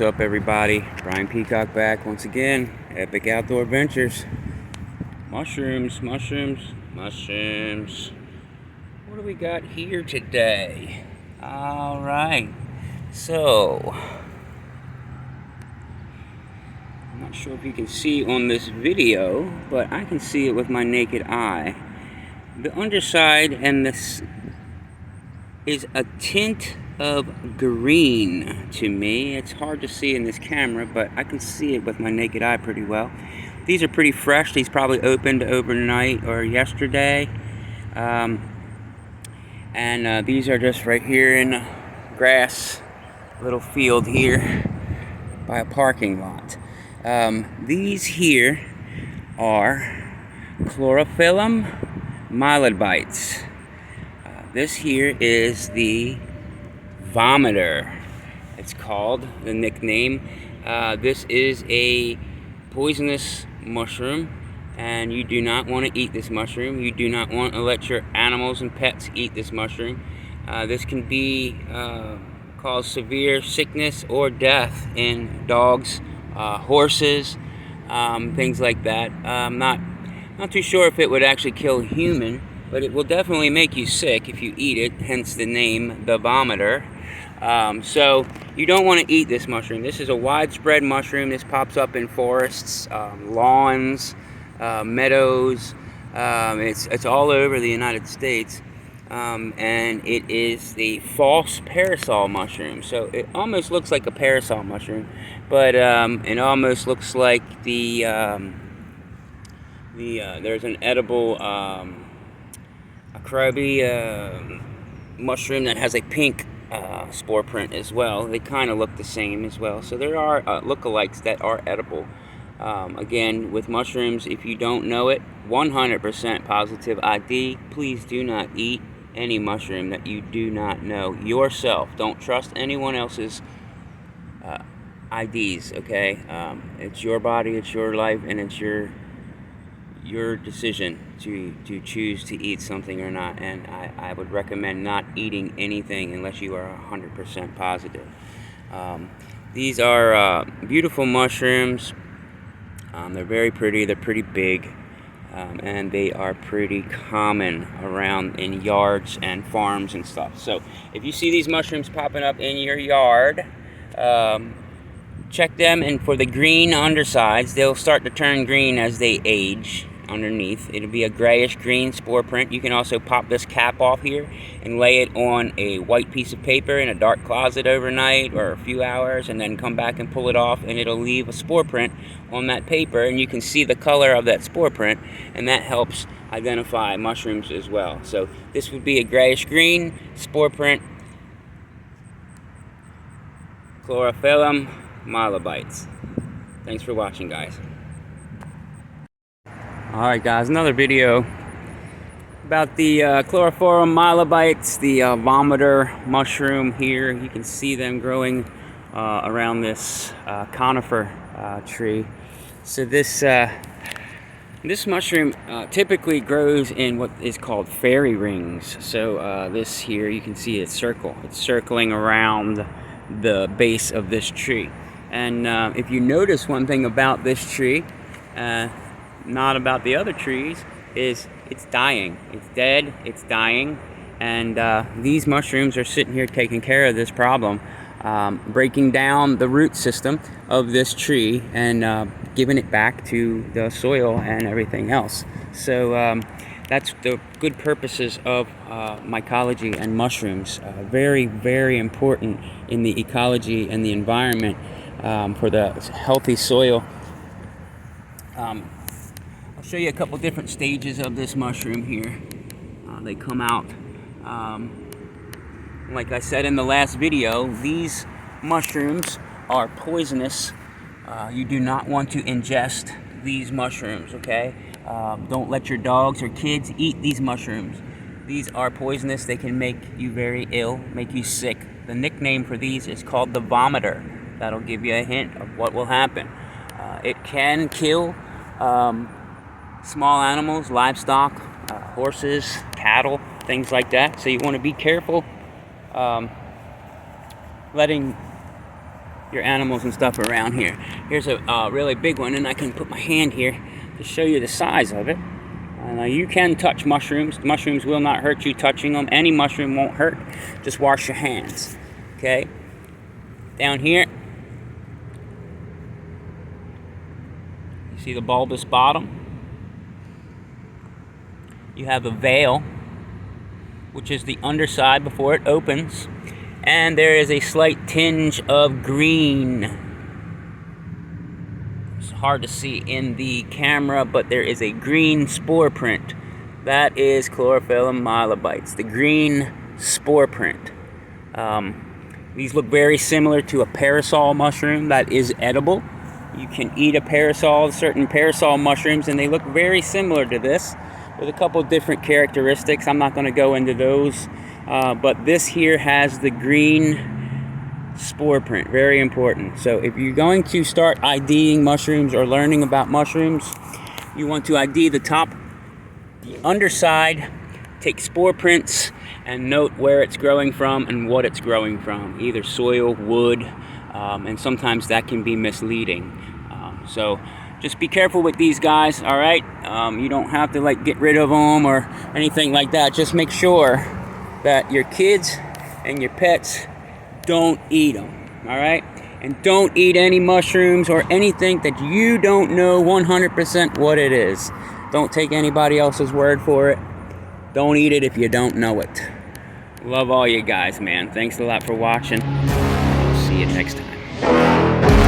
What's up, everybody? Brian Peacock back once again. Epic Outdoor Adventures. Mushrooms, mushrooms, mushrooms. What do we got here today? Alright, so I'm not sure if you can see on this video, but I can see it with my naked eye. The underside and this is a tint of green to me. It's hard to see in this camera, but I can see it with my naked eye pretty well. These are pretty fresh. These probably opened overnight or yesterday. These are just right here in a grass little field here by a parking lot. These here are Chlorophyllum molybdites. This here is the vomiter, it's called, the nickname. This is a poisonous mushroom, and you do not want to eat this mushroom. You do not want to let your animals and pets eat this mushroom. This can be cause severe sickness or death in dogs, horses, things like that. I'm not too sure if it would actually kill a human, but it will definitely make you sick if you eat it, hence the name, the vomiter. So you don't want to eat this mushroom. This is a widespread mushroom. This pops up in forests, lawns, meadows. It's all over the United States. And it is the false parasol mushroom. So it almost looks like a parasol mushroom, but it almost looks like there's an edible Ecology mushroom that has a pink spore print as well. They kind of look the same as well. So there are lookalikes that are edible. Again, with mushrooms, if you don't know it, 100% positive ID. Please do not eat any mushroom that you do not know yourself. Don't trust anyone else's IDs, okay? It's your body, it's your life, and it's your decision to choose to eat something or not. And I would recommend not eating anything unless you are 100% positive. These are beautiful mushrooms. They're very pretty, they're pretty big, and they are pretty common around in yards and farms and stuff. So if you see these mushrooms popping up in your yard, check them, and for the green undersides, they'll start to turn green as they age. Underneath, it'll be a grayish green spore print. You can also pop this cap off here and lay it on a white piece of paper in a dark closet overnight or a few hours, and then come back and pull it off, and it'll leave a spore print on that paper, and you can see the color of that spore print, and that helps identify mushrooms as well. So this would be a grayish green spore print, Chlorophyllum molybdites. Thanks for watching, guys. Alright guys, another video about the Chlorophyllum molybdites, the vomiter mushroom here. You can see them growing around this conifer tree. So this mushroom typically grows in what is called fairy rings. So this here, you can see it's circling around the base of this tree. And if you notice one thing about this tree, not about the other trees, is it's dying. It's dead, it's dying, and these mushrooms are sitting here taking care of this problem, breaking down the root system of this tree and giving it back to the soil and everything else. So that's the good purposes of mycology and mushrooms. Very, very important in the ecology and the environment for the healthy soil. I'll show you a couple different stages of this mushroom here. They come out, like I said in the last video, these mushrooms are poisonous. You do not want to ingest these mushrooms, okay? Don't let your dogs or kids eat these mushrooms. These are poisonous. They can make you very ill, make you sick. The nickname for these is called the vomiter. That'll give you a hint of what will happen. It can kill small animals, livestock, horses, cattle, things like that. So you want to be careful letting your animals and stuff around here. Here's a really big one, and I can put my hand here to show you the size of it. You can touch mushrooms. Mushrooms will not hurt you touching them. Any mushroom won't hurt. Just wash your hands. Okay? Down here, you see the bulbous bottom? You have a veil, which is the underside before it opens, and there is a slight tinge of green. It's hard to see in the camera, but there is a green spore print. That is Chlorophyllum molybdites, the green spore print. These look very similar to a parasol mushroom that is edible. You can eat a parasol, certain parasol mushrooms, and they look very similar to this, with a couple different characteristics. I'm not going to go into those, but this here has the green spore print, very important. So if you're going to start IDing mushrooms or learning about mushrooms, you want to ID the top, the underside, take spore prints, and note where it's growing from and what it's growing from, either soil, wood, and sometimes that can be misleading. So just be careful with these guys, all right? You don't have to get rid of them or anything like that. Just make sure that your kids and your pets don't eat them, all right? And don't eat any mushrooms or anything that you don't know 100% what it is. Don't take anybody else's word for it. Don't eat it if you don't know it. Love all you guys, man. Thanks a lot for watching. See you next time.